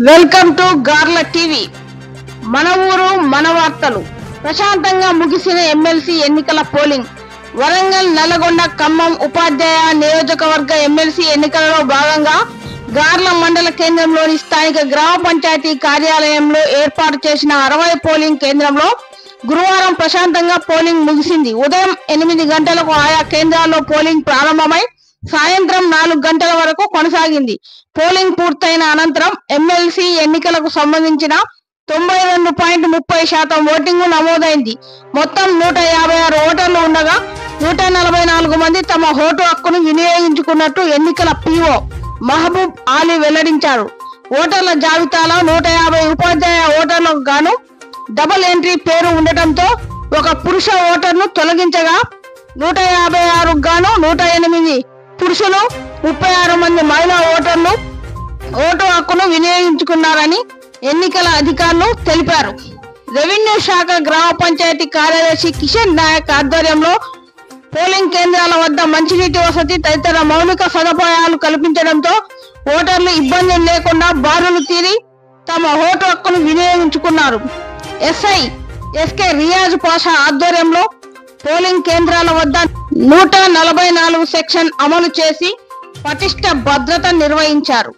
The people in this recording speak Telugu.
Welcome to Garla TV. మన ఊరు మన వార్తలు. ప్రశాంతంగా ముగిసిన ఎమ్మెల్సీ ఎన్నికల పోలింగ్. వరంగల్, నల్లగొండ, ఖమ్మం ఉపాధ్యాయ నియోజకవర్గ ఎమ్మెల్సీ ఎన్నికలలో భాగంగా గార్ల మండల కేంద్రంలోని స్థానిక గ్రామ పంచాయతీ కార్యాలయంలో ఏర్పాటు చేసిన 60 పోలింగ్ కేంద్రంలో గురువారం ప్రశాంతంగా పోలింగ్ ముగిసింది. ఉదయం 8 గంటలకు ఆయా కేంద్రాల్లో పోలింగ్ ప్రారంభమై సాయంత్రం 4 గంటల వరకు కొనసాగింది. పోలింగ్ పూర్తయిన అనంతరం ఎమ్మెల్సీ ఎన్నికలకు సంబంధించిన 92.30% ఓటింగ్ నమోదైంది. మొత్తం 156 ఓటర్లు ఉండగా 144 మంది తమ ఓటు హక్కును వినియోగించుకున్నట్టు ఎన్నికల పిఓ మహబూబ్ ఆలీ వెల్లడించారు. ఓటర్ల జాబితాలో 150 ఉపాధ్యాయ ఓటర్లకు గాను డబుల్ ఎంట్రీ పేరు ఉండటంతో ఒక పురుష ఓటర్ను తొలగించగా 156 గాను 108 పురుషులు 36 మంది మహిళా ఓటర్లు ఓటు హక్కును వినియోగించుకున్నారని ఎన్నికల అధికారులు తెలిపారు. రెవెన్యూ శాఖ గ్రామ పంచాయతీ కార్యదర్శి కిషన్ నాయక్ ఆధ్వర్యంలో పోలింగ్ కేంద్రాల వద్ద మంచినీటి వసతి తదితర మౌలిక సదుపాయాలు కల్పించడంతో ఓటర్లు ఇబ్బందులు లేకుండా బారులు తీరి తమ ఓటు హక్కును వినియోగించుకున్నారు. ఎస్ఐ ఎస్కే రియాజ్ పాషా ఆధ్వర్యంలో పోలింగ్ కేంద్రాల వద్ద 144 సెక్షన్ అమలు చేసి పటిష్ట భద్రత నిర్వహించారు.